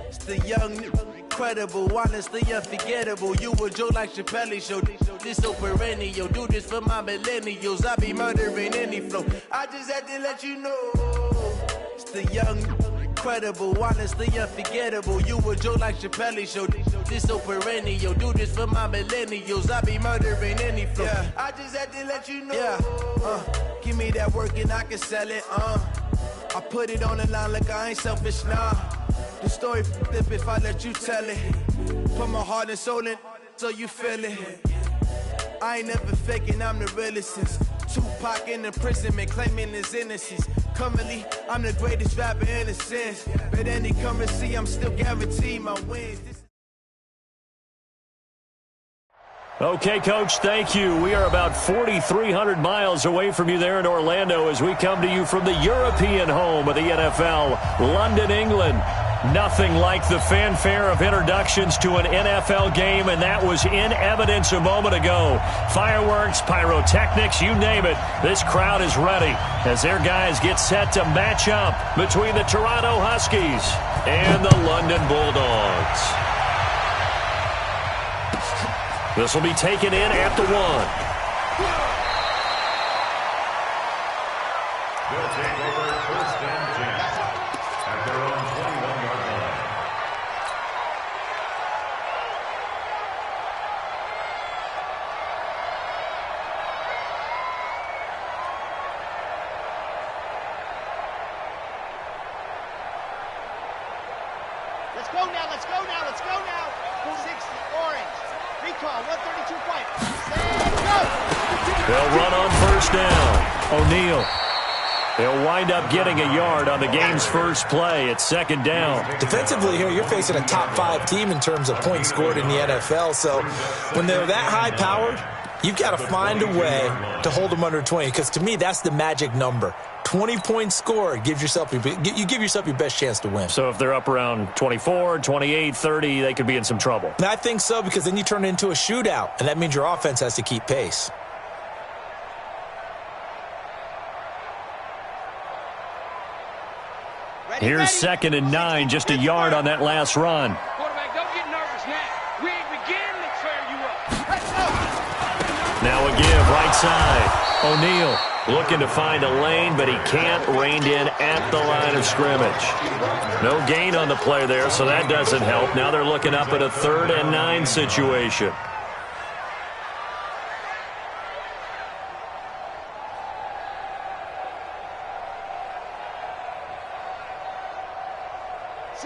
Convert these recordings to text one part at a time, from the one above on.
It's the young, incredible, honestly unforgettable. You a Joe like Chappelle show. This so perennial. Do this for my millennials. I be murdering any flow. I just had to let you know. It's the young, incredible, honestly unforgettable. You a Joe like Chappelle show. This so perennial. Do this for my millennials. I be murdering any flow. Yeah. I just had to let you know. Yeah. Give me that work and I can sell it. I put it on the line like I ain't selfish, nah. The story flip if I let you tell it. Put my heart and soul in so you feel it. I ain't never faking, I'm the realest since Tupac in imprisonment, claiming his innocence. Currently, I'm the greatest rapper in a sense. But any currency, I'm still guaranteed my wins. Okay, Coach, thank you. We are about 4,300 miles away from you there in Orlando as we come to you from the European home of the NFL, London, England. Nothing like the fanfare of introductions to an NFL game, and that was in evidence a moment ago. Fireworks, pyrotechnics, you name it. This crowd is ready as their guys get set to match up between the Toronto Huskies and the London Bulldogs. This will be taken in at the 1. They'll take over first and 10 at their own 21-yard line. Let's go now, let's go now, let's go now. 60, orange. Recall, 132 fight. Stand, go! They'll run on first down. O'Neal. They'll wind up getting a yard on the game's first play at second down. Defensively here, you're facing a top 5 team in terms of points scored in the NFL. So when they're that high-powered, you've got to find a way to hold them under 20. Because to me, that's the magic number. 20 points scored, you give yourself your best chance to win. So if they're up around 24, 28, 30, they could be in some trouble. And I think so, because then you turn it into a shootout, and that means your offense has to keep pace. Here's second and 9, just a yard on that last run. Quarterback, don't get nervous now. We ain't beginning to tear you up. Let's go. Now a give, right side. O'Neal looking to find a lane, but he can't. Reined in at the line of scrimmage. No gain on the play there, so that doesn't help. Now they're looking up at a 3rd and 9 situation.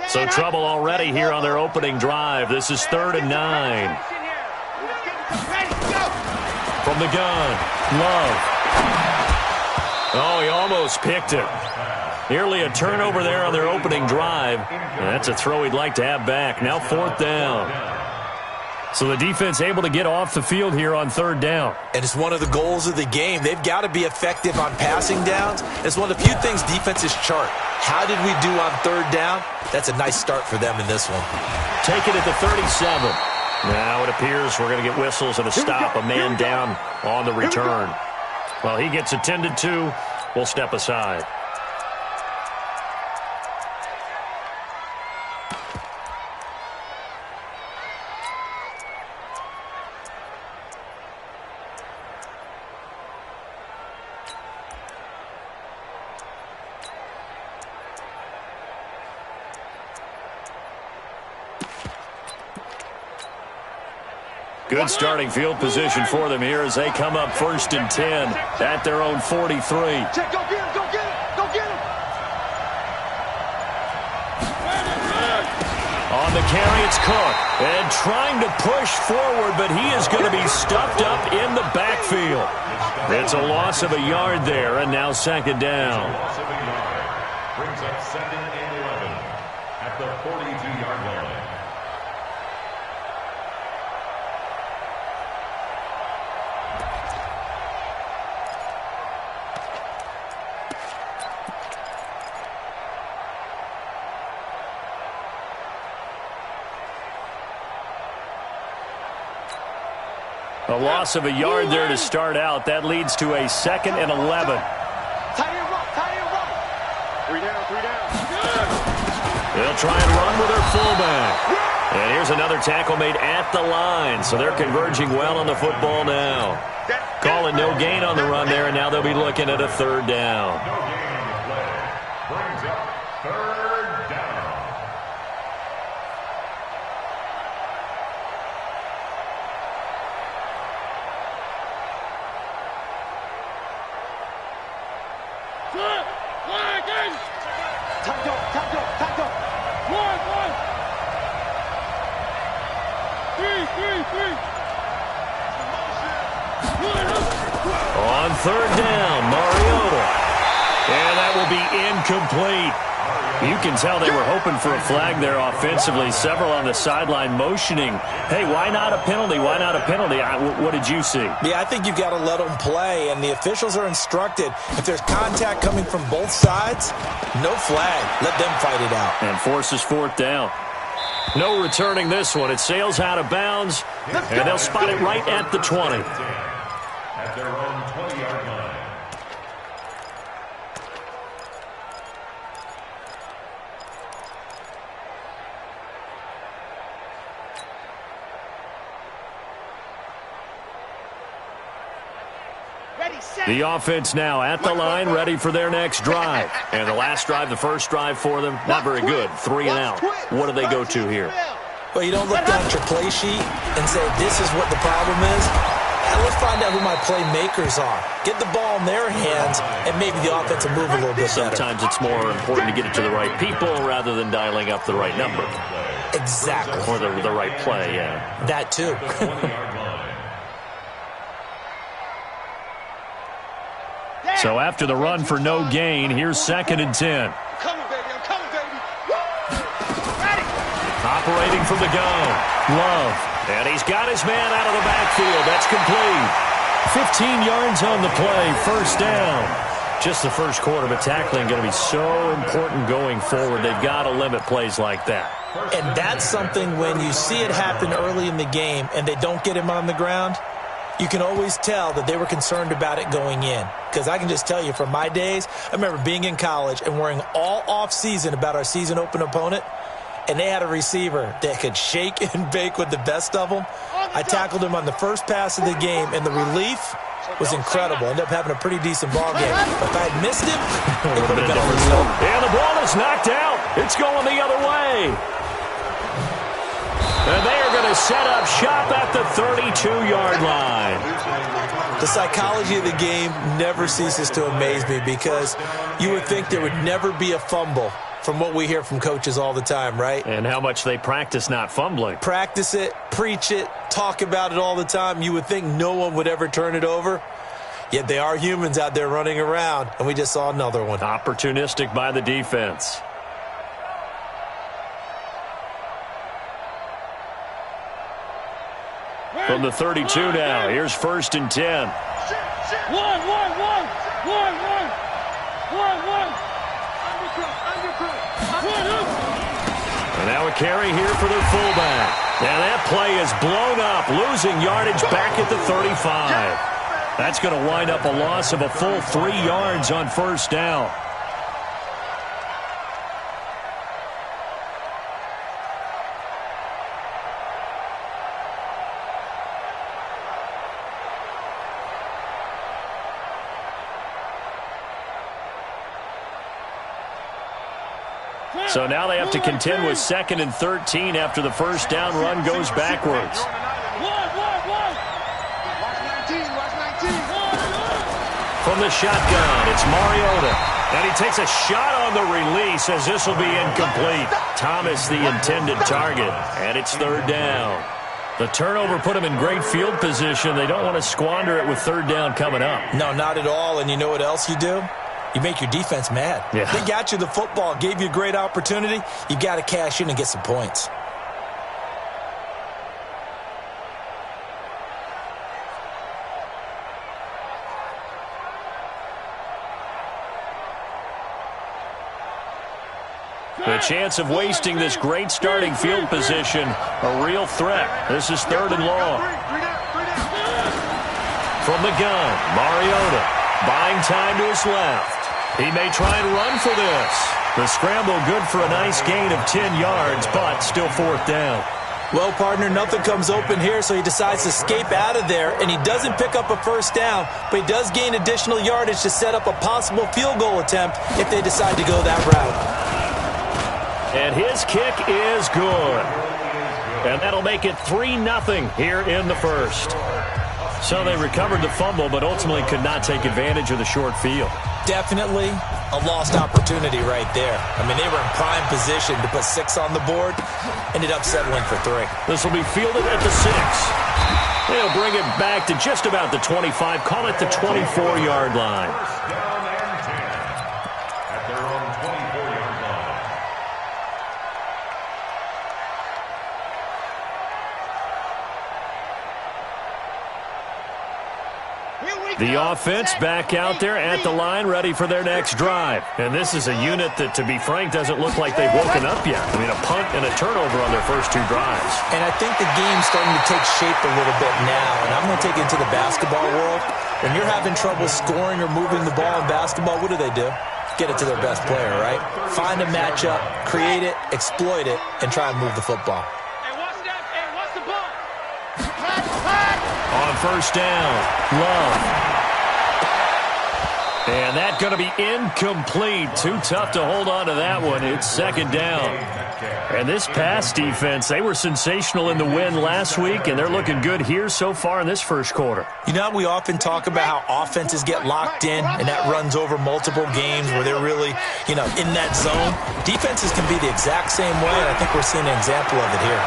So trouble already here on their opening drive. This is 3rd and 9. From the gun, Love. Oh, he almost picked it. Nearly a turnover there on their opening drive. And that's a throw he'd like to have back. Now 4th down. So the defense able to get off the field here on 3rd down. And it's one of the goals of the game. They've got to be effective on passing downs. It's one of the few things defenses chart. How did we do on 3rd down? That's a nice start for them in this one. Take it at the 37. Now it appears we're going to get whistles and a stop. A man down on the return. Well, he gets attended to. We'll step aside. Good starting field position for them here as they come up 1st and 10 at their own 43. Check, go get him, go get him, go get him. On the carry, it's Cook. And trying to push forward, but he is going to be stuffed up in the backfield. It's a loss of a yard there, and now 2nd down. Brings up 2nd and 11 at the 42-yard line. A loss of a yard there to start out. That leads to a 2nd and 11. Tight end run, tight end run. 3 down, 3 down. They'll try and run with their fullback. And here's another tackle made at the line. So they're converging well on the football now. Calling no gain on the run there, and now they'll be looking at a 3rd down. No gain on the play. Brings up 3rd down. Tight go. 1. 3. On 3rd down, Mariota. And that will be incomplete. You can tell they were hoping for a flag there offensively. Several on the sideline motioning, hey, why not a penalty? Why not a penalty? What did you see? Yeah, I think you've got to let them play, and the officials are instructed, if there's contact coming from both sides, no flag. Let them fight it out. And forces 4th down. No returning this one. It sails out of bounds, and they'll spot it right at the 20. At their own 20-yard line. Ready, set. The offense now at the line, ready for their next drive. And the last drive, the first drive for them, not very good. 3 and out. What do they go to here? Well, you don't look down at your play sheet and say, this is what the problem is. Let's find out who my playmakers are. Get the ball in their hands, and maybe the offense will move a little bit better. Sometimes it's more important to get it to the right people rather than dialing up the right number. Exactly. Or the right play, yeah. That too. 20-yard line. So after the run for no gain, here's 2nd and 10. I'm coming, baby. Ready. Operating from the gun. Love. And he's got his man out of the backfield. That's complete. 15 yards on the play. 1st down. Just the first quarter, but tackling going to be so important going forward. They've got to limit plays like that. And that's something when you see it happen early in the game and they don't get him on the ground, you can always tell that they were concerned about it going in. Because I can just tell you from my days, I remember being in college and worrying all off-season about our season open opponent, and they had a receiver that could shake and bake with the best of them. I tackled him on the first pass of the game, and the relief was incredible. Ended up having a pretty decent ball game. But if I had missed him, it would have been a result. And the ball is knocked out. It's going the other way. And they are going to set up shop at the 32-yard line. The psychology of the game never ceases to amaze me because you would think there would never be a fumble from what we hear from coaches all the time, right? And how much they practice not fumbling. Practice it, preach it, talk about it all the time. You would think no one would ever turn it over. Yet they are humans out there running around, and we just saw another one. Opportunistic by the defense. From the 32 now, here's 1st and 10. One. And now a carry here for their fullback. And that play is blown up, losing yardage back at the 35. That's going to wind up a loss of a full 3 yards on 1st down. So now they have to contend with 2nd and 13 after the 1st down run goes backwards. From the shotgun, it's Mariota. And he takes a shot on the release as this will be incomplete. Thomas the intended target, and it's 3rd down. The turnover put them in great field position. They don't want to squander it with 3rd down coming up. No, not at all. And you know what else you do? You make your defense mad. Yeah. They got you the football, gave you a great opportunity. You got to cash in and get some points. The chance of wasting this great starting field position, a real threat. This is 3rd and long. From the gun, Mariota buying time to his left. He may try and run for this. The scramble good for a nice gain of 10 yards, but still fourth down. Well, partner, nothing comes open here, so he decides to escape out of there, and he doesn't pick up a first down, but he does gain additional yardage to set up a possible field goal attempt if they decide to go that route. And his kick is good. And that'll make it 3-0 here in the first. So they recovered the fumble, but ultimately could not take advantage of the short field. Definitely a lost opportunity right there. I mean, they were in prime position to put 6 on the board, ended up settling for 3. This will be fielded at the 6. They'll bring it back to just about the 25, call it the 24-yard line. Down and 10 at their own 24-yard line. The offense back out there at the line, ready for their next drive. And this is a unit that, to be frank, doesn't look like they've woken up yet. I mean, a punt and a turnover on their first 2 drives. And I think the game's starting to take shape a little bit now. And I'm going to take it into the basketball world. When you're having trouble scoring or moving the ball in basketball, what do? Get it to their best player, right? Find a matchup, create it, exploit it, and try and move the football. Hey, what's that? Hey, what's the ball? On first down, Love. And that's going to be incomplete. Too tough to hold on to that one. It's second down. And this pass defense, they were sensational in the win last week, and they're looking good here so far in this first quarter. You know, we often talk about how offenses get locked in, and that runs over multiple games where they're really, in that zone. Defenses can be the exact same way, and I think we're seeing an example of it here.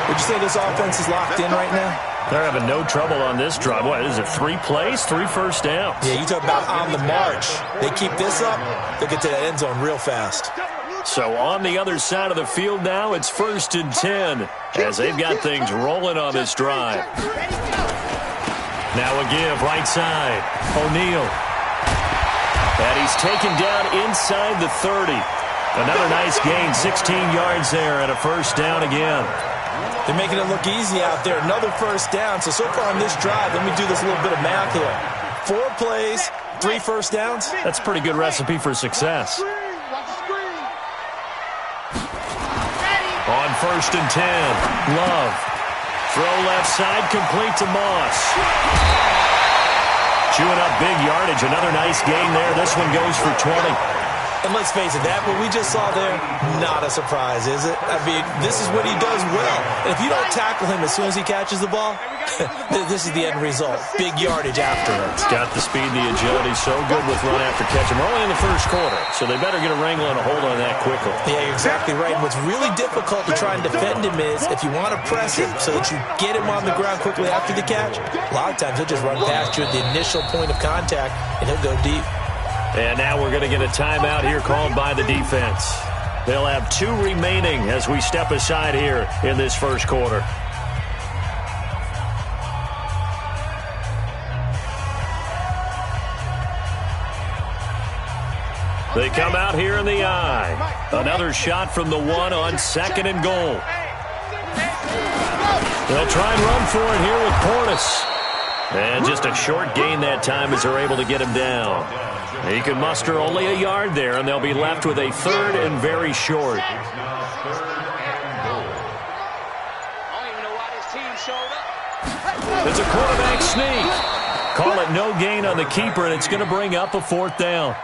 Would you say this offense is locked in right now? They're having no trouble on this drive. What is it, 3 plays, 3 first downs? Yeah, you talk about on the march. They keep this up, they'll get to that end zone real fast. So on the other side of the field now, it's 1st and 10 as they've got things rolling on this drive. Now a give, right side, O'Neal. And he's taken down inside the 30. Another nice gain, 16 yards there and a first down again. They're making it look easy out there. Another first down. So far on this drive, let me do this little bit of math here. 4 plays, 3 first downs. That's a pretty good recipe for success. On 1st and 10, Love. Throw left side, complete to Moss. Chewing up big yardage. Another nice gain there. This one goes for 20. And let's face it, that what we just saw there, not a surprise, is it? I mean, this is what he does well. And if you don't tackle him as soon as he catches the ball, this is the end result. Big yardage afterwards. Got the speed, the agility, so good with run after catch. And we're only in the first quarter, so they better get a wrangle and a hold on that quickly. Yeah, you're exactly right. And what's really difficult to try and defend him is if you want to press him so that you get him on the ground quickly after the catch, a lot of times he'll just run past you at the initial point of contact, and he'll go deep. And now we're going to get a timeout here called by the defense. They'll have 2 remaining as we step aside here in this first quarter. They come out here in the eye. Another shot from the 1 on 2nd and goal. They'll try and run for it here with Portis. And just a short gain that time as they're able to get him down. He can muster only a yard there, and they'll be left with a 3rd and very short. I don't even know why this team showed up. It's a quarterback sneak. Call it no gain on the keeper, and it's going to bring up a 4th down.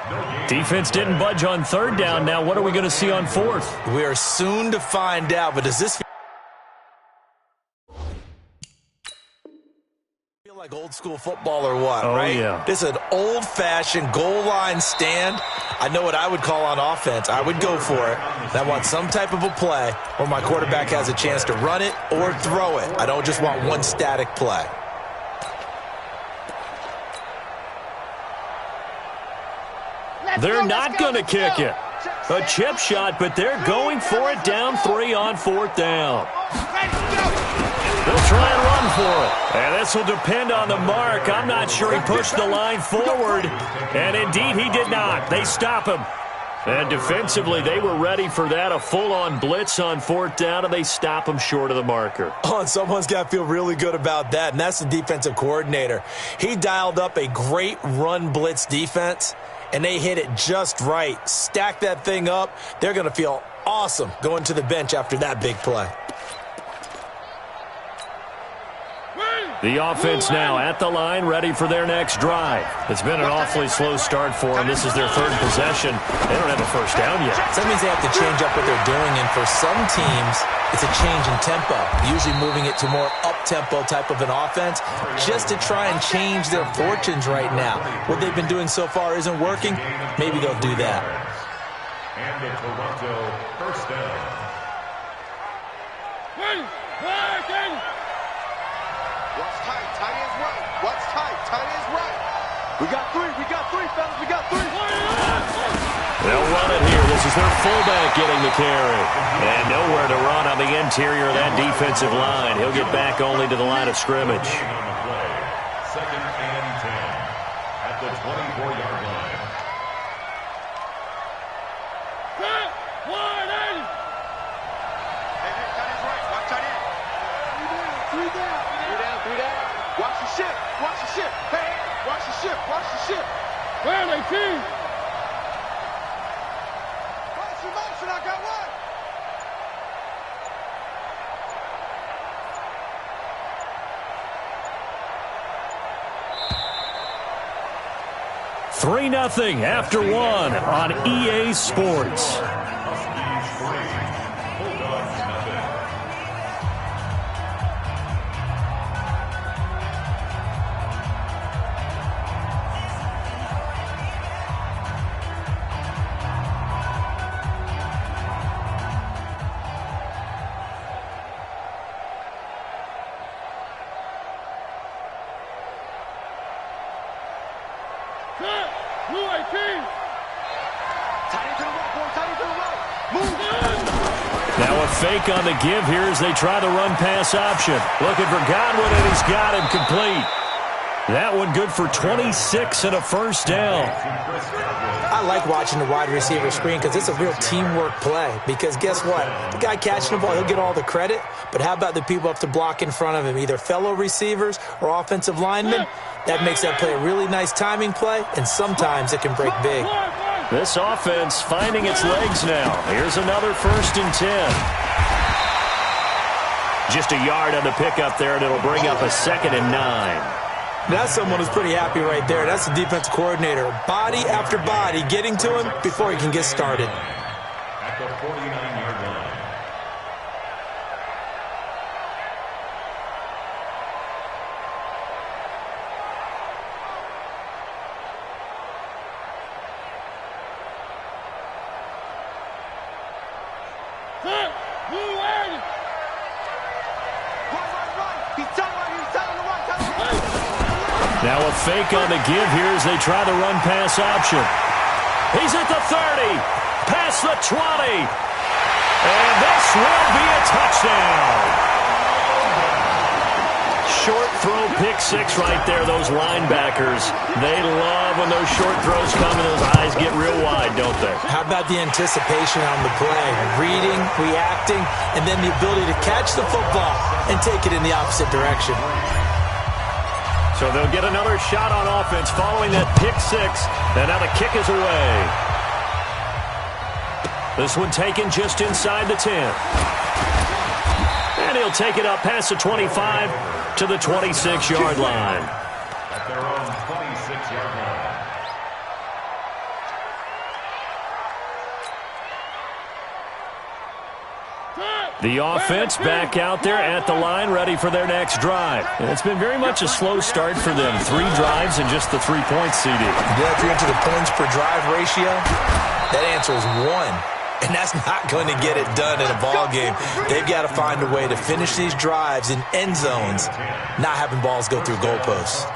Defense didn't budge on 3rd down. Now what are we going to see on 4th? We are soon to find out, but does this like old school football or what, right? Yeah. This is an old-fashioned goal line stand. I know what I would call on offense. I would go for it. I want some type of a play where my quarterback has a chance to run it or throw it. I don't just want one static play. They're not going to kick it. A chip shot, but they're going for it down 3 on 4th down. They'll try and run for it. And this will depend on the mark. I'm not sure he pushed the line forward. And indeed, he did not. They stop him. And defensively, they were ready for that, a full-on blitz on 4th down, and they stop them short of the marker. Oh, and someone's got to feel really good about that, and that's the defensive coordinator. He dialed up a great run blitz defense, and they hit it just right. Stack that thing up. They're going to feel awesome going to the bench after that big play. The offense now at the line, ready for their next drive. It's been an awfully slow start for them. This is their 3rd possession. They don't have a first down yet. So that means they have to change up what they're doing, and for some teams, it's a change in tempo, usually moving it to more up-tempo type of an offense just to try and change their fortunes right now. What they've been doing so far isn't working. Maybe they'll do that. And the Toronto first down. What's tight? Tight is right. What's tight? Tight is right. We got three, fellas. We got 3. They'll run it here. This is their fullback getting the carry. And nowhere to run on the interior of that defensive line. He'll get back only to the line of scrimmage. On the play, 2nd and 10 at the 24-yard line. Hey, tight is right. Watch tight end. 3 down. Watch the ship. Watch the ship. Hey, watch the ship. Watch the ship. Where are they, team? Motion, I got one. Three 3-0 after 1 on EA Sports. Huskies 3, Bulldogs nothing. Now a fake on the give here as they try the run-pass option. Looking for Godwin, and he's got him complete. That one good for 26 and a first down. I like watching the wide receiver screen because it's a real teamwork play. Because guess what? The guy catching the ball, he'll get all the credit. But how about the people up to block in front of him, either fellow receivers or offensive linemen? That makes that play a really nice timing play, and sometimes it can break big. This offense finding its legs now. Here's another 1st and 10. Just a yard on the pickup there, and it'll bring up a 2nd and 9. That's someone who's pretty happy right there. That's the defensive coordinator. Body after body getting to him before he can get started. At the 49-yard line. Now a fake on the give here as they try the run-pass option. He's at the 30, past the 20, and this will be a touchdown. Short throw, pick 6 right there, those linebackers. They love when those short throws come and those eyes get real wide, don't they? How about the anticipation on the play? Reading, reacting, and then the ability to catch the football and take it in the opposite direction. So they'll get another shot on offense following that pick 6, and now the kick is away. This one taken just inside the 10. And he'll take it up past the 25 to the 26-yard line. At their own 26-yard line. The offense back out there at the line, ready for their next drive. And it's been very much a slow start for them. 3 drives and just the 3 points, CD. Yeah, if you're into the points per drive ratio, that answer is 1. And that's not going to get it done in a ball game. They've got to find a way to finish these drives in end zones, not having balls go through goalposts.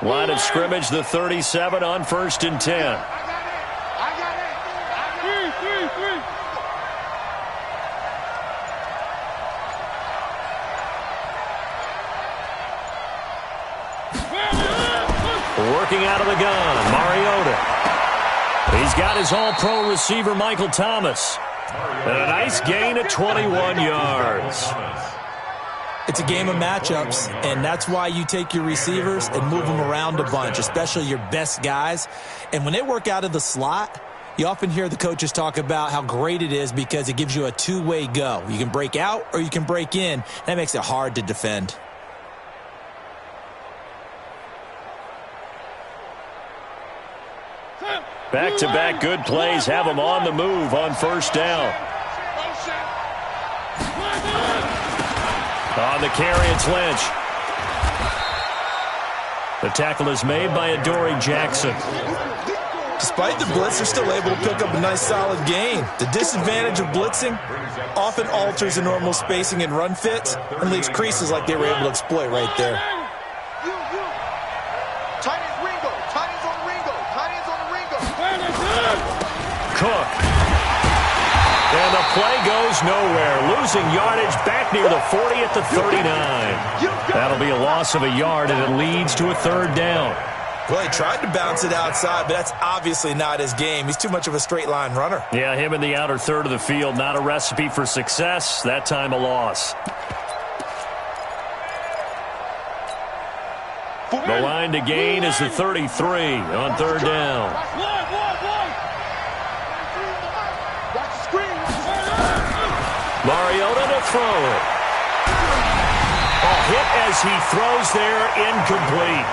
Line of scrimmage, the 37 on 1st and 10. working out of the gun. Mariota. He's got his all-pro receiver, Michael Thomas. And a nice gain of 21 yards. It's a game of matchups, and that's why you take your receivers and move them around a bunch, especially your best guys. And when they work out of the slot, you often hear the coaches talk about how great it is because it gives you a two-way go. You can break out or you can break in. That makes it hard to defend. Back-to-back good plays have them on the move on first down. On the carry, it's Lynch. The tackle is made by Adoree Jackson. Despite the blitz, they're still able to pick up a nice solid gain. The disadvantage of blitzing often alters the normal spacing and run fits and leaves creases like they were able to exploit right there. Tight ends Ringo. Tight ends on Ringo. Tight ends on the Ringo. Cook. And the play goes nowhere. Losing yardage back near the 40 at the 39. That'll be a loss of a yard, and it leads to a third down. Well, he tried to bounce it outside, but that's obviously not his game. He's too much of a straight-line runner. Yeah, him in the outer third of the field, not a recipe for success. That time a loss. The line to gain is the 33 on third down. Mariota to throw it. A hit as he throws there, incomplete.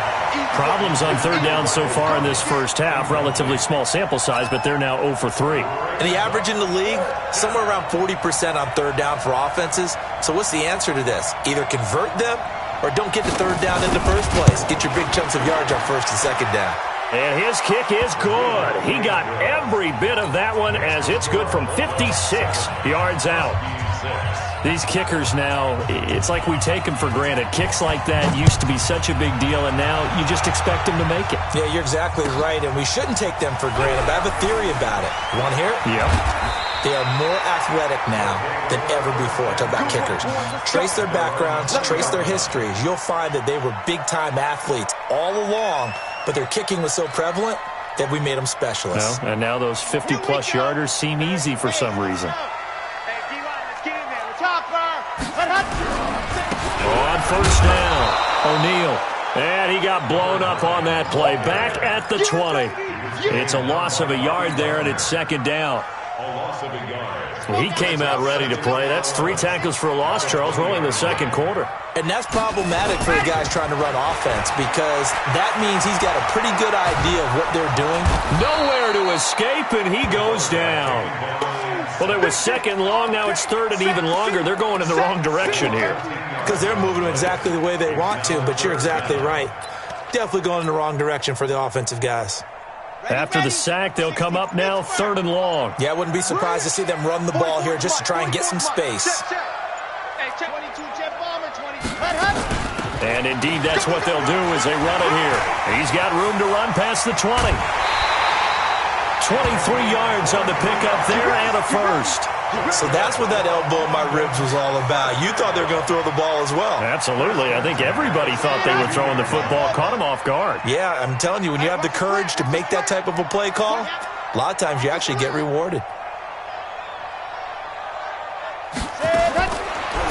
Problems on third down so far in this first half. Relatively small sample size, but they're now 0 for 3. And the average in the league, somewhere around 40% on third down for offenses. So what's the answer to this? Either convert them or don't get to third down in the first place. Get your big chunks of yards on first and second down. And his kick is good. He got every bit of that one as it's good from 56 yards out. These kickers now, it's like we take them for granted. Kicks like that used to be such a big deal, and now you just expect them to make it. Yeah, you're exactly right, and we shouldn't take them for granted. But I have a theory about it. You want to hear it? Yep. They are more athletic now than ever before. Talk about kickers. Trace their backgrounds, trace their histories. You'll find that they were big-time athletes all along, but their kicking was so prevalent that we made them specialists. Well, and now those 50-plus yarders seem easy for some reason. On first down, O'Neal. And he got blown up on that play. Back at the 20. It's a loss of a yard there, and it's second down. He came out ready to play. That's 3 tackles for a loss, Charles. We're only in the second quarter. And that's problematic for the guys trying to run offense because that means he's got a pretty good idea of what they're doing. Nowhere to escape, and he goes down. Well, it was second long. Now it's third and even longer. They're going in the wrong direction here. Because they're moving them exactly the way they want to, but you're exactly right. Definitely going in the wrong direction for the offensive guys. After the sack, they'll come up now third and long. Yeah, I wouldn't be surprised to see them run the ball here just to try and get some space. And indeed, that's what they'll do as they run it here. He's got room to run past the 20. 23 yards on the pickup there and a first. So that's what that elbow in my ribs was all about. You thought they were going to throw the ball as well. Absolutely. I think everybody thought they were throwing the football. Caught him off guard. Yeah, I'm telling you, when you have the courage to make that type of a play call, a lot of times you actually get rewarded.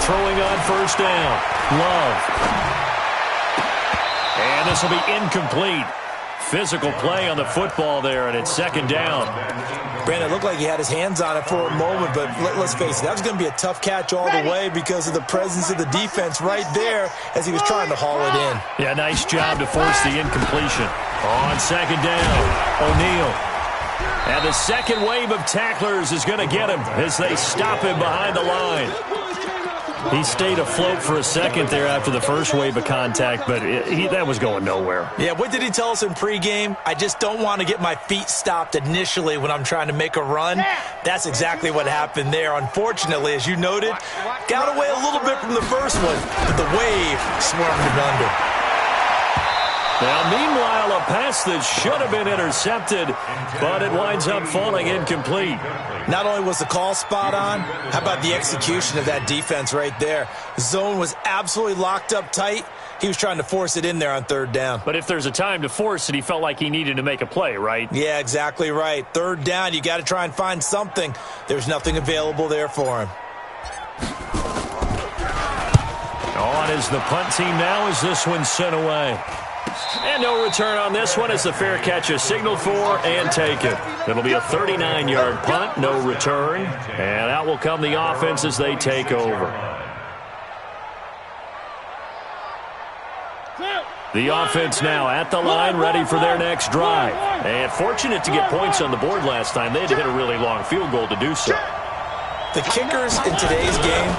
Throwing on first down. Love. And this will be incomplete. Physical play on the football there, and it's second down. Brandon, it looked like he had his hands on it for a moment, but let's face it, that was going to be a tough catch all the way because of the presence of the defense right there as he was trying to haul it in. Yeah, nice job to force the incompletion. On second down, O'Neal. And the second wave of tacklers is going to get him as they stop him behind the line. He stayed afloat for a second there after the first wave of contact, but that was going nowhere. Yeah, what did he tell us in pregame? I just don't want to get my feet stopped initially when I'm trying to make a run. That's exactly what happened there. Unfortunately, as you noted, got away a little bit from the first one, but the wave swarmed him under. Now, meanwhile, a pass that should have been intercepted, but it winds up falling incomplete. Not only was the call spot on, how about the execution of that defense right there? Zone was absolutely locked up tight, he was trying to force it in there on third down. But if there's a time to force it, he felt like he needed to make a play, right? Yeah, exactly right. Third down, you got to try and find something. There's nothing available there for him. On is the punt team now as this one's sent away. And no return on this one as the fair catch is signaled for and taken. It'll be a 39-yard punt, no return. And out will come the offense as they take over. The offense now at the line, ready for their next drive. And fortunate to get points on the board last time. They had to hit a really long field goal to do so. The kickers in today's game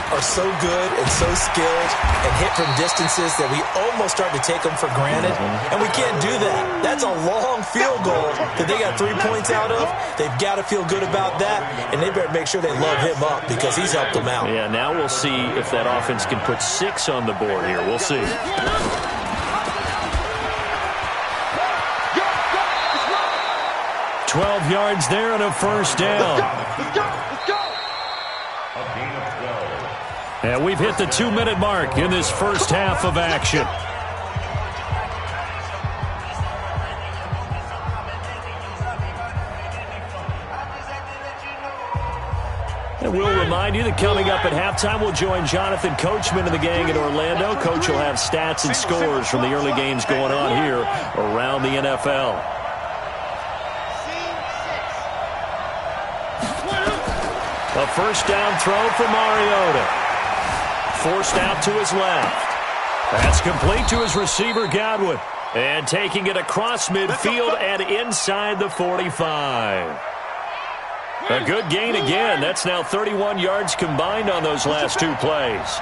are so good and so skilled and hit from distances that we almost start to take them for granted. And we can't do that. That's a long field goal that they got 3 points out of. They've got to feel good about that, and they better make sure they love him up because he's helped them out. Yeah, now we'll see if that offense can put 6 on the board here. We'll see. 12 yards there and a first down. Let's go. A gain of 12. And we've hit the 2-minute mark in this first half of action. And we'll remind you that coming up at halftime, we'll join Jonathan Coachman and the gang in Orlando. Coach will have stats and scores from the early games going on here around the NFL. A first down throw for Mariota. Forced out to his left. That's complete to his receiver, Godwin. And taking it across midfield and inside the 45. A good gain again. That's now 31 yards combined on those last 2 plays.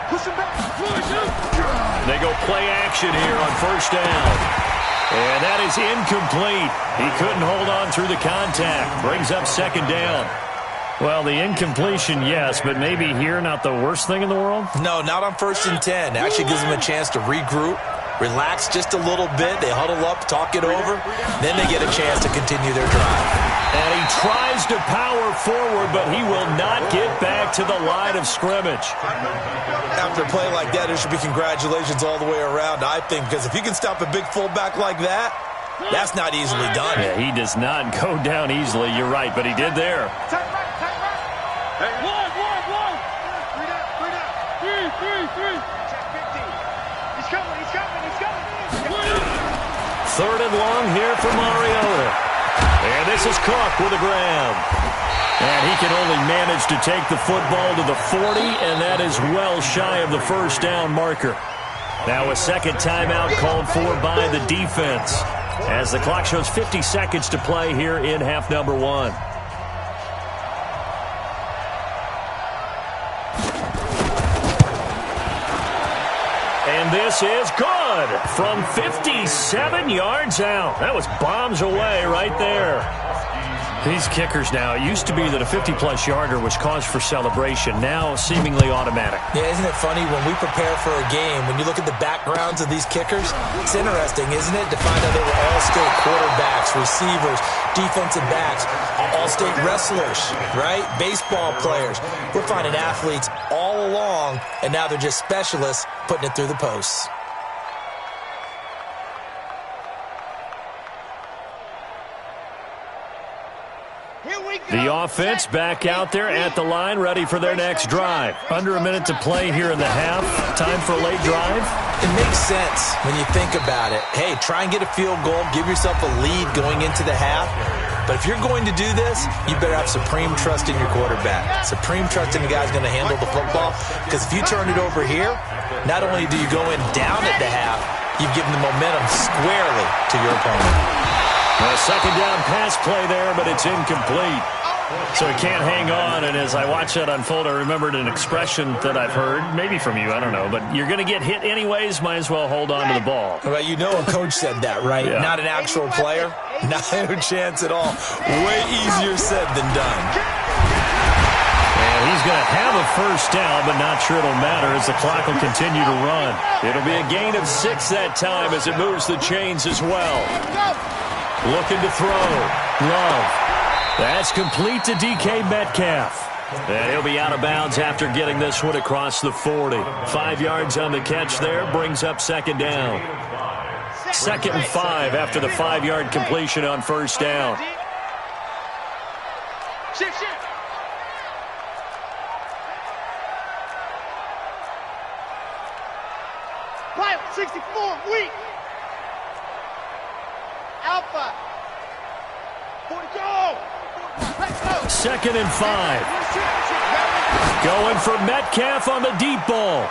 They go play action here on first down. And that is incomplete. He couldn't hold on through the contact. Brings up second down. Well, the incompletion, yes, but maybe here not the worst thing in the world? No, not on 1st and 10. Actually gives them a chance to regroup, relax just a little bit. They huddle up, talk it over. Then they get a chance to continue their drive. And he tries to power forward, but he will not get back to the line of scrimmage. After a play like that, there should be congratulations all the way around, I think, because if you can stop a big fullback like that, that's not easily done. Yeah, he does not go down easily. You're right, but he did there. Hey, one. 3 down. Check 15. He's coming. 3rd and long here for Mariota. And this is Cook with a grab. And he can only manage to take the football to the 40, and that is well shy of the first down marker. Now a second timeout called for by the defense, as the clock shows 50 seconds to play here in half number 1. And this is good from 57 yards out. That was bombs away right there. These kickers now, it used to be that a 50-plus yarder was cause for celebration. Now seemingly automatic. Yeah, isn't it funny when we prepare for a game, when you look at the backgrounds of these kickers, it's interesting, isn't it, to find out they were all-state quarterbacks, receivers, defensive backs, all-state wrestlers, right? Baseball players. We're finding athletes all along, and now they're just specialists putting it through the posts. The offense back out there at the line, ready for their next drive. Under a minute to play here in the half. Time for a late drive. It makes sense when you think about it. Hey, try and get a field goal. Give yourself a lead going into the half. But if you're going to do this, you better have supreme trust in your quarterback. Supreme trust in the guy who's going to handle the football. Because if you turn it over here, not only do you go in down at the half, you've given the momentum squarely to your opponent. A second down pass play there, but it's incomplete. So he can't hang on, and as I watch that unfold, I remembered an expression that I've heard, maybe from you, I don't know, but you're going to get hit anyways, might as well hold on to the ball. Well, you know a coach said that, right? Yeah. Not an actual player. Not a chance at all. Way easier said than done. And he's going to have a first down, but not sure it'll matter as the clock will continue to run. It'll be a gain of 6 that time as it moves the chains as well. Looking to throw. Love. That's complete to DK Metcalf. And he'll be out of bounds after getting this one across the 40. 5 yards on the catch there, brings up second down. 2nd and 5 after the 5-yard completion on first down. Right, 64, weak. Alpha. 40, go. 2nd and 5. Going for Metcalf on the deep ball.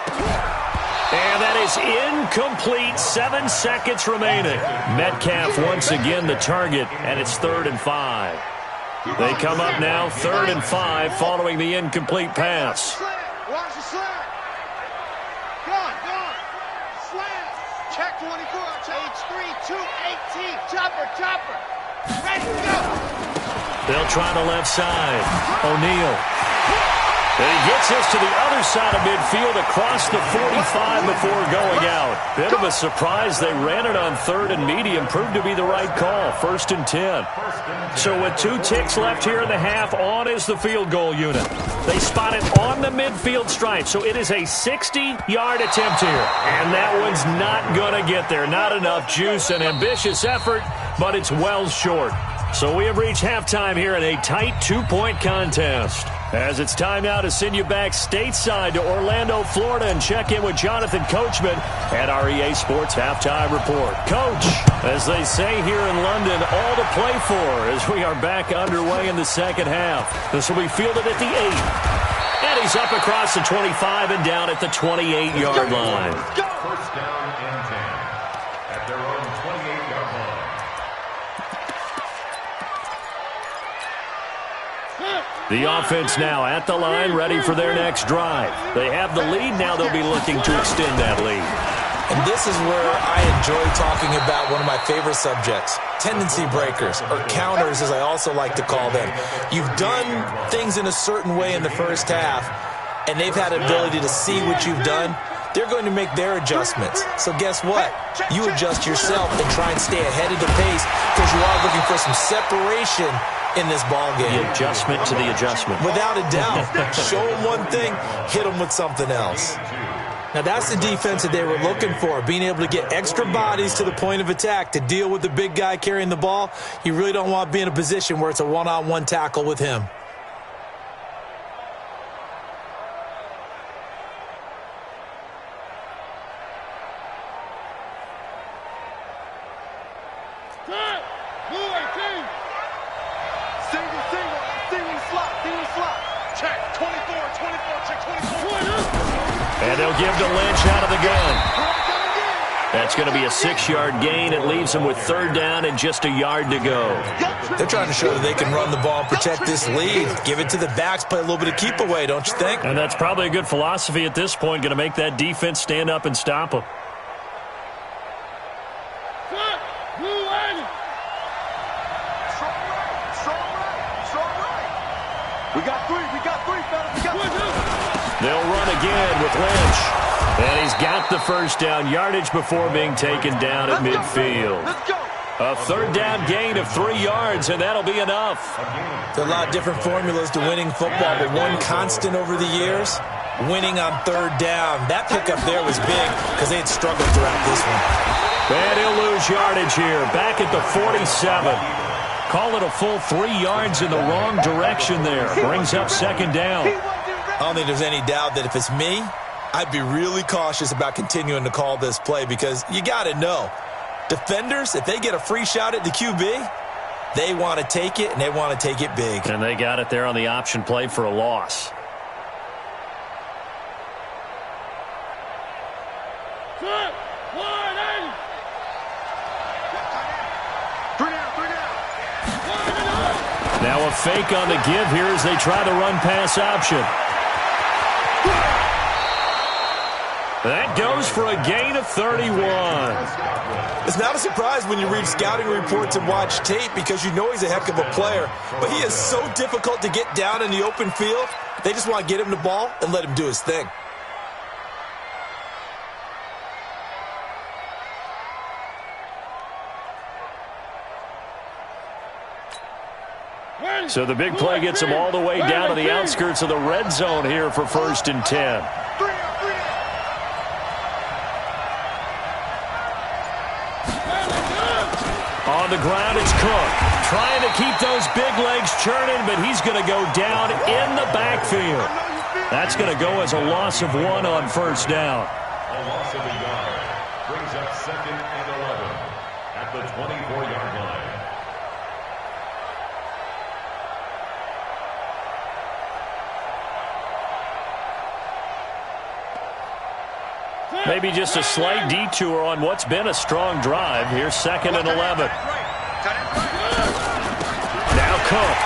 And that is incomplete. 7 seconds remaining. Metcalf once again the target, and it's 3rd and 5. They come up now 3rd and 5 following the incomplete pass. Watch the slant. Gone. Slant. Check 24. H3, 218. Chopper. Ready, go. They'll try the left side. O'Neal. And he gets us to the other side of midfield across the 45 before going out. Bit of a surprise. They ran it on 3rd and medium. Proved to be the right call. 1st and 10. So with 2 ticks left here in the half, on is the field goal unit. They spot it on the midfield stripe. So it is a 60-yard attempt here. And that one's not going to get there. Not enough juice. An ambitious effort, but it's well short. So we have reached halftime here in a tight 2-point contest. As it's time now to send you back stateside to Orlando, Florida, and check in with Jonathan Coachman at our EA Sports Halftime Report. Coach, as they say here in London, all to play for as we are back underway in the second half. This will be fielded at the 8. And he's up across the 25 and down at the 28-yard line. First down and 10 at their own 28-yard line. The offense now at the line, ready for their next drive. They have the lead. Now they'll be looking to extend that lead. And this is where I enjoy talking about one of my favorite subjects, tendency breakers, or counters as I also like to call them. You've done things in a certain way in the first half, and they've had ability to see what you've done. They're going to make their adjustments. So guess what? You adjust yourself and try and stay ahead of the pace because you are looking for some separation in this ball game. The adjustment to the adjustment. Without a doubt. Show them one thing, hit them with something else. Now that's the defense that they were looking for, being able to get extra bodies to the point of attack to deal with the big guy carrying the ball. You really don't want to be in a position where it's a one-on-one tackle with him. And they'll give to Lynch out of the gun. That's going to be a 6-yard gain. It leaves them with 3rd down and just a yard to go. They're trying to show that they can run the ball and protect this lead. Give it to the backs, play a little bit of keep away, don't you think? And that's probably a good philosophy at this point, going to make that defense stand up and stop them. We got three, fellas. They'll run again with Lynch. And he's got the first down yardage before being taken down at midfield. A 3rd down gain of 3 yards, and that'll be enough. There are a lot of different formulas to winning football, but one constant over the years, winning on 3rd down. That pickup there was big because they had struggled throughout this one. And he'll lose yardage here, back at the 47. Call it a full 3 yards in the wrong direction there. Brings up 2nd down. I don't think there's any doubt that if it's me, I'd be really cautious about continuing to call this play because you got to know, defenders, if they get a free shot at the QB, they want to take it, and they want to take it big. And they got it there on the option play for a loss. Now a fake on the give here as they try the run-pass option. That goes for a gain of 31. It's not a surprise when you read scouting reports and watch tape because you know he's a heck of a player. But he is so difficult to get down in the open field. They just want to get him the ball and let him do his thing. So the big play gets them all the way down to the outskirts of the red zone here for 1st and 10. On the ground, it's Cook. Trying to keep those big legs churning, but he's going to go down in the backfield. That's going to go as a loss of 1 on 1st down. A loss of a yard brings up 2nd and 11 at the 24-yard line. Maybe just a slight detour on what's been a strong drive. Here's 2nd and 11. Now Cook.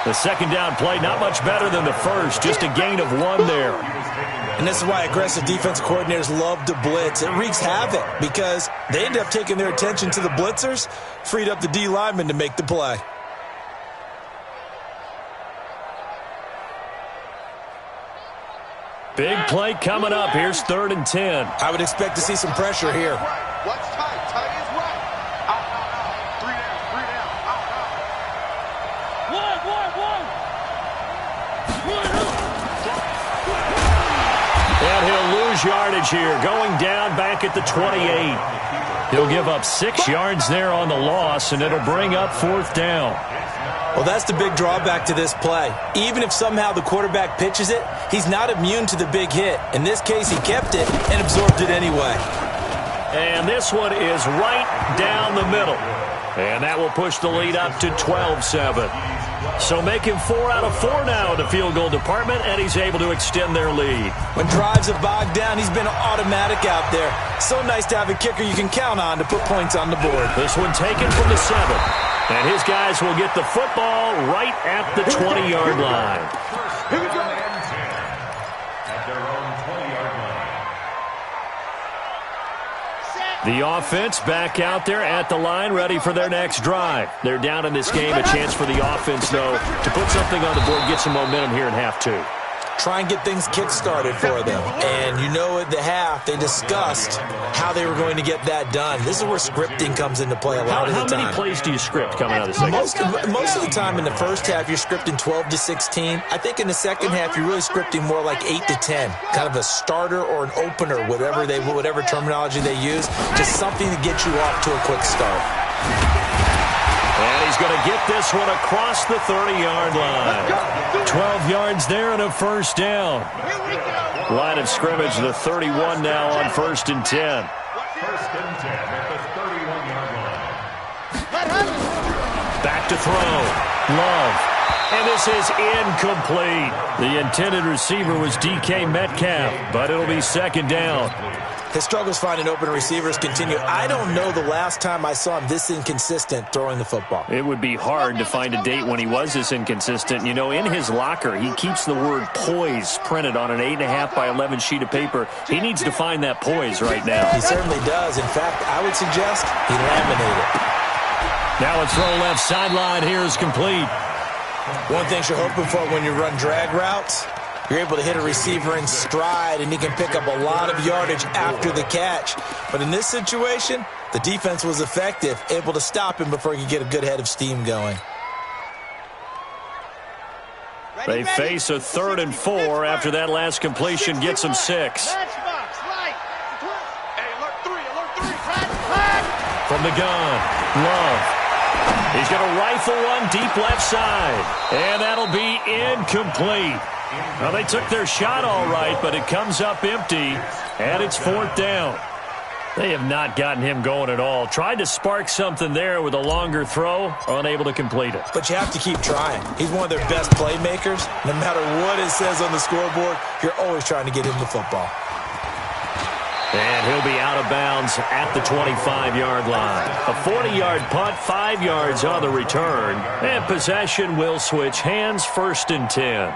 The 2nd down play, not much better than the first, just a gain of 1 there. And this is why aggressive defense coordinators love to blitz. It wreaks havoc because they end up taking their attention to the blitzers, freed up the D lineman to make the play. Big play coming up. Here's 3rd and 10. I would expect to see some pressure here. What's tight? Tight is right. Out. 3 down. Out. And he'll lose yardage here. Going down back at the 28. He'll give up 6 yards there on the loss, and it'll bring up 4th down. Well, that's the big drawback to this play. Even if somehow the quarterback pitches it, he's not immune to the big hit. In this case, he kept it and absorbed it anyway. And this one is right down the middle. And that will push the lead up to 12-7. So making 4 out of 4 now in the field goal department, and he's able to extend their lead. When drives have bogged down, he's been automatic out there. So nice to have a kicker you can count on to put points on the board. This one taken from the 7. And his guys will get the football right at the 20-yard line. Here we go. At their own 20-yard line. The offense back out there at the line, ready for their next drive. They're down in this game. A chance for the offense, though, to put something on the board, get some momentum here in half 2. Try and get things kick-started for them. And you know at the half, they discussed how they were going to get that done. This is where scripting comes into play a lot of the time. How many plays do you script coming out of the second? Most of the time in the first half, you're scripting 12 to 16. I think in the second half, you're really scripting more like 8 to 10. Kind of a starter or an opener, whatever terminology they use. Just something to get you off to a quick start. And he's going to get this one across the 30-yard line. 12 yards there and a 1st down. Line of scrimmage, the 31 now on 1st and 10. 1st and 10 at the 31-yard line. Back to throw. Love. And this is incomplete. The intended receiver was DK Metcalf, but it'll be 2nd down. His struggles finding open receivers continue. I don't know the last time I saw him this inconsistent throwing the football. It would be hard to find a date when he was this inconsistent. You know, in his locker, he keeps the word poise printed on an 8.5 by 11 sheet of paper. He needs to find that poise right now. He certainly does. In fact, I would suggest he laminated. Now a throw left sideline here is complete. One thing you're hoping for when you run drag routes, you're able to hit a receiver in stride, and he can pick up a lot of yardage after the catch. But in this situation, the defense was effective, able to stop him before he could get a good head of steam going. They face a 3rd and 4 after that last completion gets them 6. From the gun, Love. He's going to rifle one deep left side, and that'll be incomplete. Well, they took their shot all right, but it comes up empty, and it's 4th down. They have not gotten him going at all. Tried to spark something there with a longer throw, unable to complete it. But you have to keep trying. He's one of their best playmakers. No matter what it says on the scoreboard, you're always trying to get him the football. And he'll be out of bounds at the 25-yard line. A 40-yard punt, 5 yards on the return. And possession will switch hands, 1st and 10.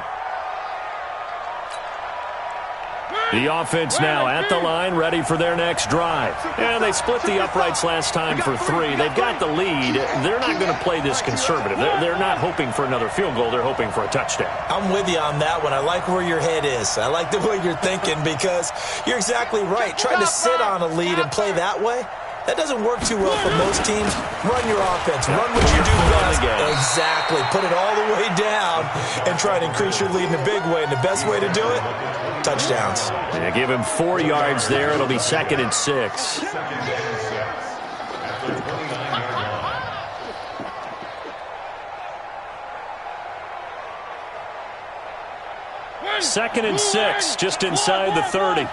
The offense now at the line, ready for their next drive. And they split the uprights last time for 3. They've got the lead. They're not going to play this conservative. They're not hoping for another field goal. They're hoping for a touchdown. I'm with you on that one. I like where your head is. I like the way you're thinking because you're exactly right. Trying to sit on a lead and play that way, That doesn't work too well for most teams. Run your offense. Run what you do best. Exactly. Put it all the way down and try to increase your lead in a big way. And the best way to do it, touchdowns. Yeah, give him 4 yards there. It'll be 2nd and 6. Second and 6, just inside the 30.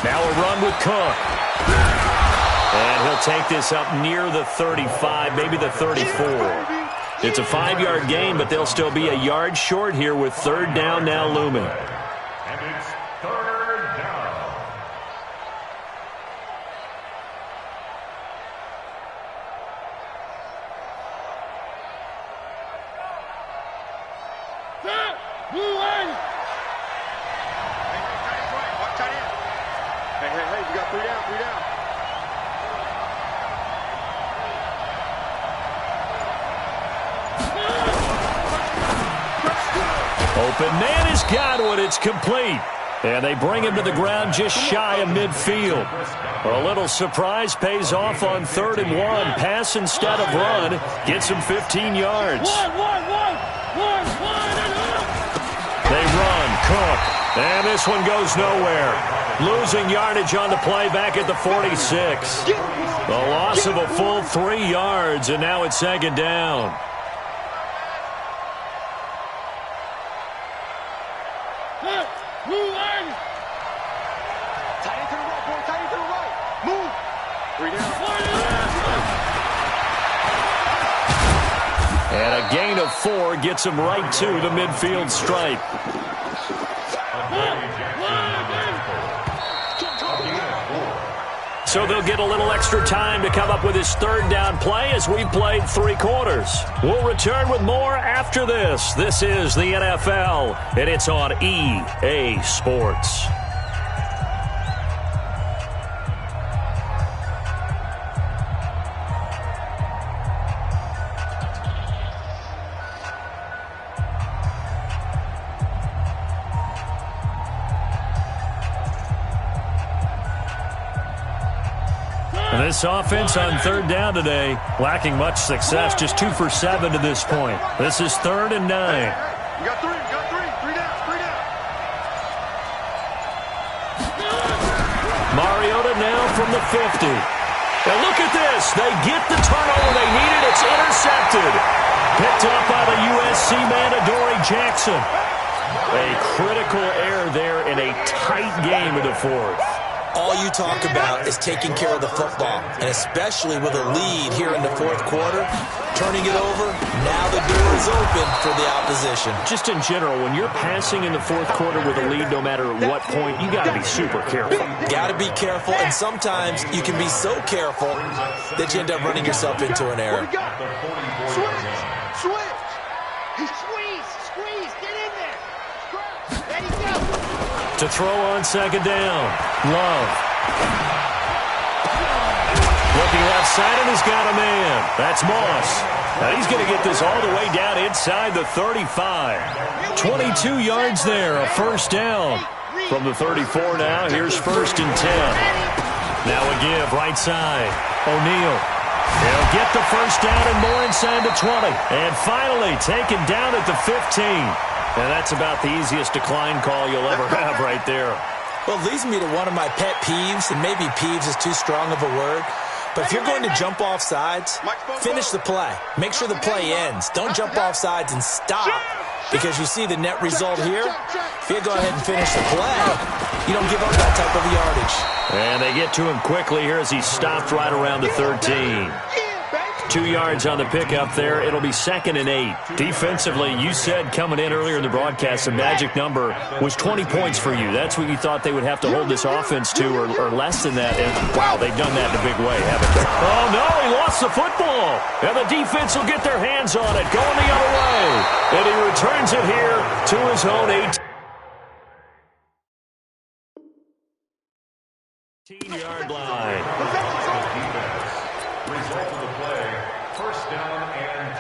Now a run with Cook. And he'll take this up near the 35, maybe the 34. It's a 5-yard gain, but they'll still be a yard short here with 3rd down now looming. And it's 3rd down. Hey, you got 3 down, 3 down. Open man has got one. It's complete. And they bring him to the ground just shy of midfield. A little surprise pays off on 3rd and 1. Pass instead of run. Gets him 15 yards. They run. Cook. And this one goes nowhere. Losing yardage on the play back at the 46. A loss of a full 3 yards, and now it's 2nd down. Tight into the right, boy. Tight into the right. Move. 3 down. And a gain of 4 gets him right to the midfield stripe. So they'll get a little extra time to come up with his 3rd down play as we've played 3 quarters. We'll return with more after this. This is the NFL, and it's on EA Sports. This offense on 3rd down today, lacking much success, just 2 for 7 to this point. This is 3rd and 9. You got 3, 3 down, 3 down. Mariota now from the 50. And look at this. They get the turnover they needed. It's intercepted. Picked up by the USC man, Adoree Jackson. A critical error there in a tight game in the 4th. All you talk about is taking care of the football, and especially with a lead here in the 4th quarter, turning it over, now the door is open for the opposition. Just in general, when you're passing in the 4th quarter with a lead, no matter at what point, you got to be super careful. Got to be careful, and sometimes you can be so careful that you end up running yourself into an error. Switch. Squeeze, get in there. There you go. To throw on 2nd down. Love. Looking left side, and he's got a man. That's Moss. Now he's going to get this all the way down inside the 35. 22 yards there, a 1st down. From the 34 now, here's 1st and 10. Now a give, right side. O'Neal. He'll get the 1st down and more inside the 20. And finally taken down at the 15. And that's about the easiest decline call you'll ever have right there. Well, it leads me to one of my pet peeves, and maybe peeves is too strong of a word. But if you're going to jump off sides, finish the play. Make sure the play ends. Don't jump off sides and stop. Because you see the net result here. If you go ahead and finish the play, you don't give up that type of yardage. And they get to him quickly here as he stopped right around the 13. 2 yards on the pickup there. It'll be 2nd and 8. Defensively, you said coming in earlier in the broadcast, the magic number was 20 points for you. That's what you thought they would have to hold this offense to, or less than that. And, wow, they've done that in a big way, haven't they? Oh, no, he lost the football. And the defense will get their hands on it, going the other way. And he returns it here to his own 18-yard line. Result of the play, 1st down and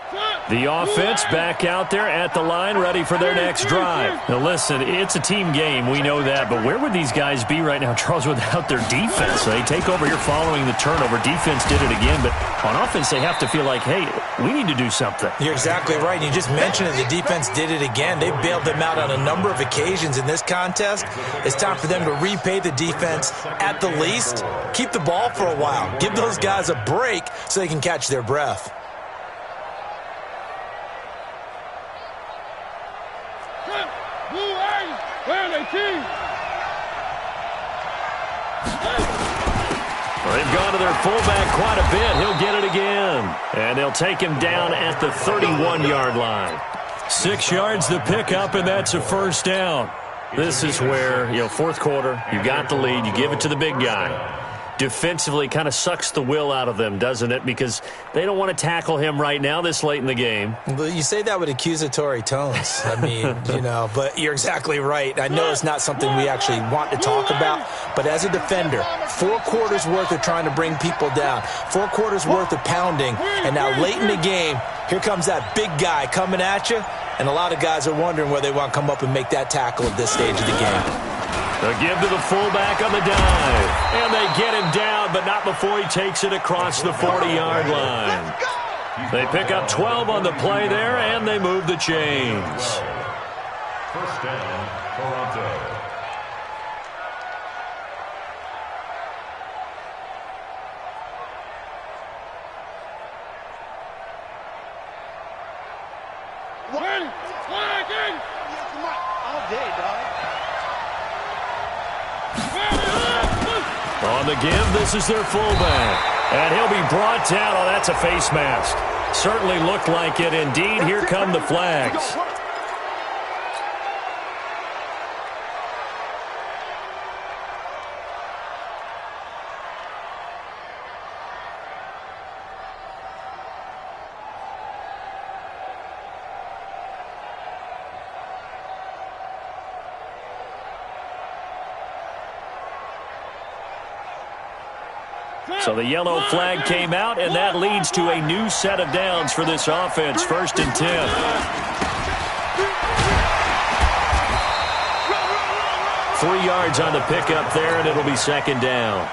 10. The offense back out there at the line, ready for their next drive. Now, listen, it's a team game. We know that. But where would these guys be right now, Charles, without their defense? They take over here following the turnover. Defense did it again. But on offense, they have to feel like, hey, we need to do something. You're exactly right. You just mentioned it. The defense did it again. They bailed them out on a number of occasions in this contest. It's time for them to repay the defense at the least. Keep the ball for a while. Give those guys a break so they can catch their breath. They've gone to their fullback quite a bit. He'll get it again. And they'll take him down at the 31-yard line. 6 yards the pickup, and that's a first down. This is where, fourth quarter, you got the lead. You give it to the big guy. Defensively kind of sucks the will out of them, doesn't it? Because they don't want to tackle him right now this late in the game. Well, you say that with accusatory tones. I mean, but you're exactly right. I know it's not something we actually want to talk about, but as a defender, 4 quarters worth of trying to bring people down, 4 quarters worth of pounding, and now late in the game, here comes that big guy coming at you, and a lot of guys are wondering whether they want to come up and make that tackle at this stage of the game. They'll give to the fullback on the dive. And they get him down, but not before he takes it across the 40-yard line. They pick up 12 on the play there, and they move the chains. First down, Toronto. All day, dog. On the give, this is their fullback. And he'll be brought down. Oh, that's a face mask. Certainly looked like it. Indeed, here come the flags. So the yellow flag came out, and that leads to a new set of downs for this offense. 1st and 10. 3 yards on the pickup there, and it'll be 2nd down.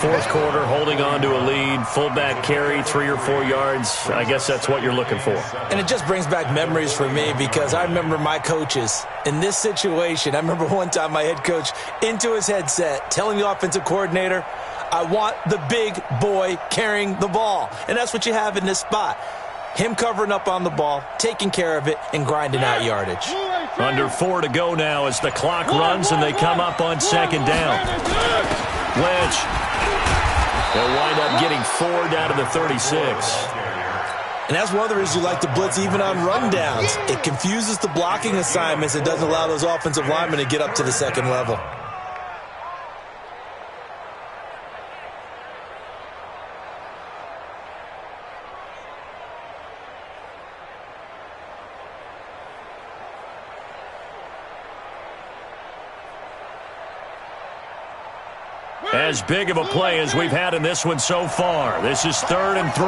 4th quarter, holding on to a lead. Fullback carry, 3 or 4 yards. I guess that's what you're looking for. And it just brings back memories for me because I remember my coaches in this situation. I remember one time my head coach into his headset telling the offensive coordinator, I want the big boy carrying the ball. And that's what you have in this spot. Him covering up on the ball, taking care of it, and grinding out yardage. Under 4 to go now as the clock runs and they come up on 2nd down. Lynch. They'll wind up getting 4 down to the 36. And that's one of the reasons you like to blitz even on rundowns. It confuses the blocking assignments. It doesn't allow those offensive linemen to get up to the 2nd level. As big of a play as we've had in this one so far. This is 3rd and 3.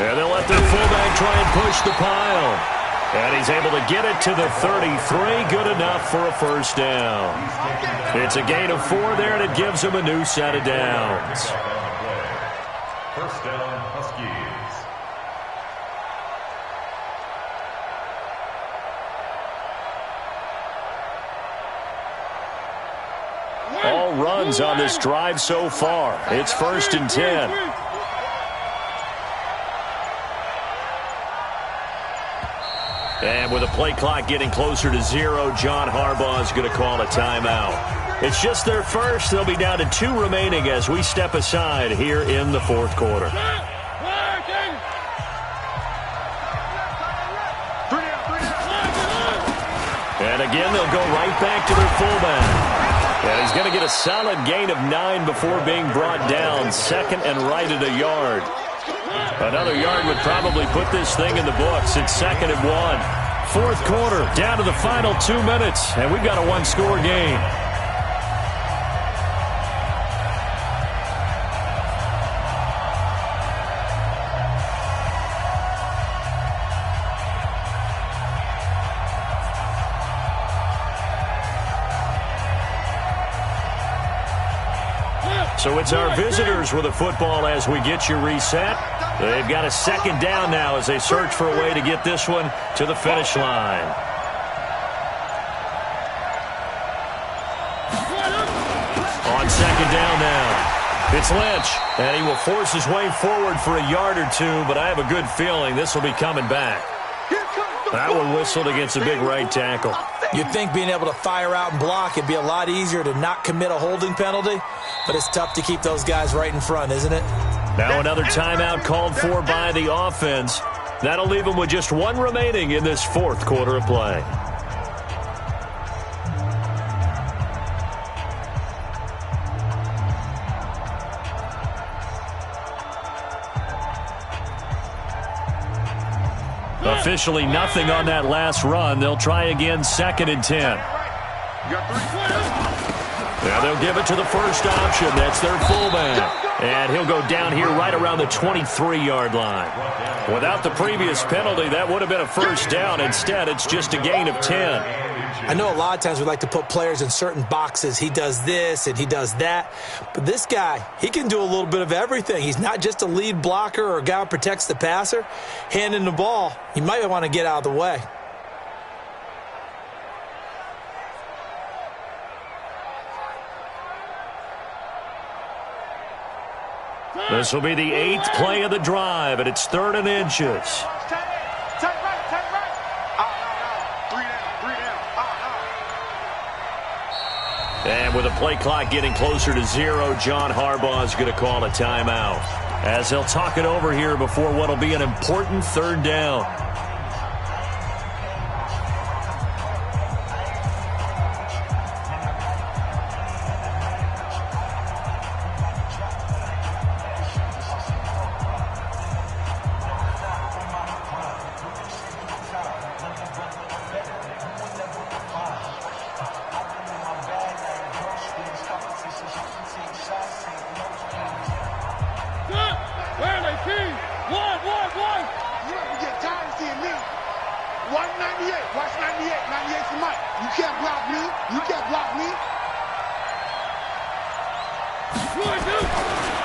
And they'll let their fullback try and push the pile. And he's able to get it to the 33. Good enough for a first down. It's a gain of 4 there, and it gives them a new set of downs. First down, Huskies. All runs on this drive so far. It's 1st and 10. And with the play clock getting closer to 0, John Harbaugh is going to call a timeout. It's just their first. They'll be down to 2 remaining as we step aside here in the 4th quarter. And again, they'll go right back to their fullback. And he's going to get a solid gain of 9 before being brought down. 2nd and right at a yard. Another yard would probably put this thing in the books. It's 2nd and 1. 4th quarter, down to the final 2 minutes. And we've got a 1-score game. So it's our visitors with the football as we get you reset. They've got a second down now as they search for a way to get this one to the finish line. On second down now, it's Lynch, and he will force his way forward for a yard or two, but I have a good feeling this will be coming back. That one whistled against a big right tackle. You'd think being able to fire out and block it'd be a lot easier to not commit a holding penalty, but it's tough to keep those guys right in front, isn't it? Now another timeout called for by the offense. That'll leave them with just one remaining in this fourth quarter of play. Officially nothing on that last run. They'll try again, 2nd and 10. Now they'll give it to the first option. That's their fullback. And he'll go down here right around the 23-yard line. Without the previous penalty, that would have been a first down. Instead, it's just a gain of 10. I know a lot of times we like to put players in certain boxes. He does this and he does that. But this guy, he can do a little bit of everything. He's not just a lead blocker or a guy who protects the passer. Handing the ball, you might want to get out of the way. This will be the 8th play of the drive, and it's 3rd and inches. And with the play clock getting closer to 0, John Harbaugh is going to call a timeout, as he'll talk it over here before what will be an important 3rd down.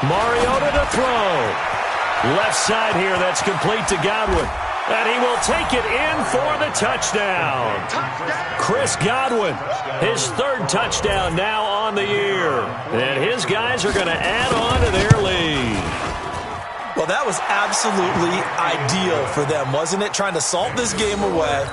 Mariota to throw. Left side here, that's complete to Godwin. And he will take it in for the touchdown. Chris Godwin, his 3rd touchdown now on the year. And his guys are going to add on to their lead. Well, that was absolutely ideal for them, wasn't it? Trying to salt this game away.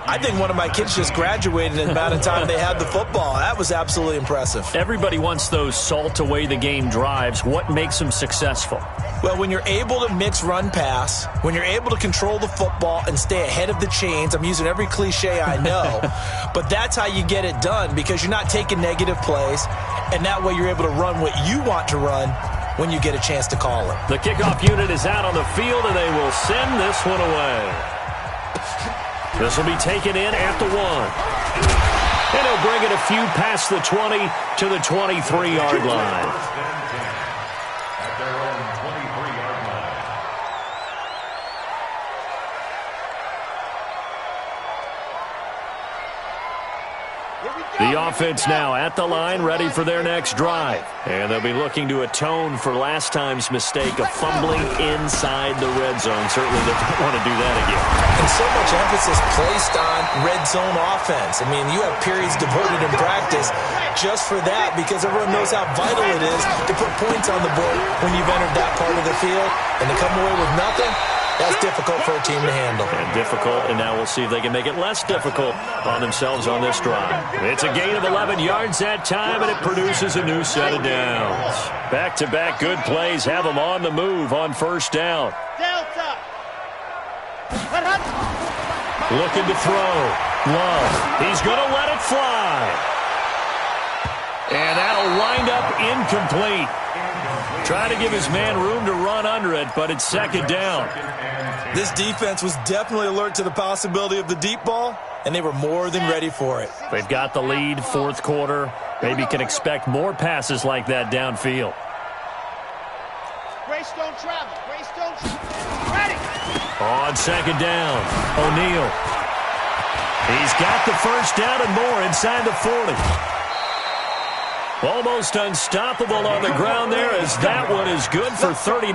I think one of my kids just graduated in the amount of time they had the football. That was absolutely impressive. Everybody wants those salt away the game drives. What makes them successful? Well, when you're able to mix run pass, when you're able to control the football and stay ahead of the chains, I'm using every cliche I know, but that's how you get it done because you're not taking negative plays, and that way you're able to run what you want to run when you get a chance to call it. The kickoff unit is out on the field, and they will send this one away. This will be taken in at the 1. And he'll bring it a few past the 20 to the 23-yard line. The offense now at the line, ready for their next drive. And they'll be looking to atone for last time's mistake of fumbling inside the red zone. Certainly they don't want to do that again. And so much emphasis placed on red zone offense. I mean, you have periods devoted in practice just for that because everyone knows how vital it is to put points on the board when you've entered that part of the field. And to come away with nothing, that's difficult for a team to handle. And difficult, and now we'll see if they can make it less difficult on themselves on this drive. It's a gain of 11 yards that time, and it produces a new set of downs. Back-to-back good plays have them on the move on 1st down. Looking to throw. Love. He's going to let it fly. And that'll wind up incomplete. Trying to give his man room to run under it, but it's 2nd down. This defense was definitely alert to the possibility of the deep ball, and they were more than ready for it. They've got the lead, 4th quarter. Maybe can expect more passes like that downfield. Grace don't travel. Grace don't travel. Ready. On 2nd down, O'Neal. He's got the first down and more inside the 40. Almost unstoppable on the ground there, as that one is good for 39.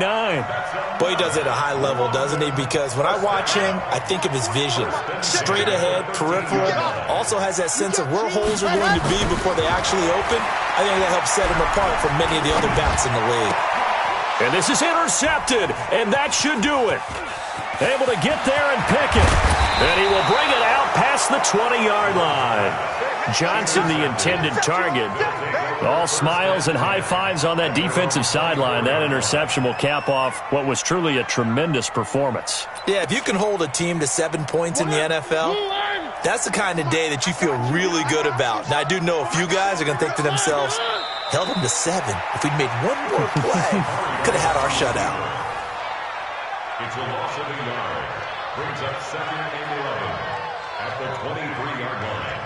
Boy, he does it at a high level, doesn't he? Because when I watch him, I think of his vision. Straight ahead, peripheral. Also has that sense of where holes are going to be before they actually open. I think that helps set him apart from many of the other backs in the league. And this is intercepted, and that should do it. Able to get there and pick it. And he will bring it out past the 20-yard line. Johnson, the intended target. All smiles and high fives on that defensive sideline. That interception will cap off what was truly a tremendous performance. Yeah, if you can hold a team to 7 points in the NFL, that's the kind of day that you feel really good about. Now, I do know a few guys are going to think to themselves, held them to 7. If we'd made one more play, could have had our shutout. It's a loss of a yard. Brings up 2nd and 11 at the 23-yard line.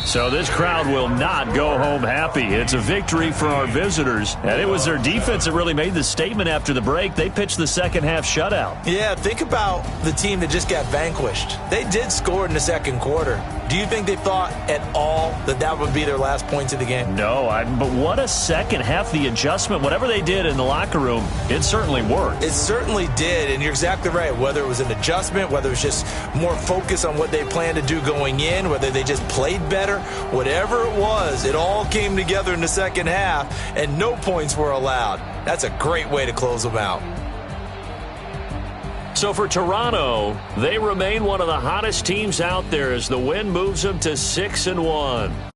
So this crowd will not go home happy. It's a victory for our visitors. And it was their defense that really made the statement after the break. They pitched the second half shutout. Yeah, think about the team that just got vanquished. They did score in the second quarter. Do you think they thought at all that that would be their last points of the game? No, but what a second half. The adjustment, whatever they did in the locker room, it certainly worked. It certainly did, and you're exactly right. Whether it was an adjustment, whether it was just more focus on what they planned to do going in, whether they just played better, whatever it was, it all came together in the second half, and no points were allowed. That's a great way to close them out. So for Toronto, they remain one of the hottest teams out there as the win moves them to 6-1.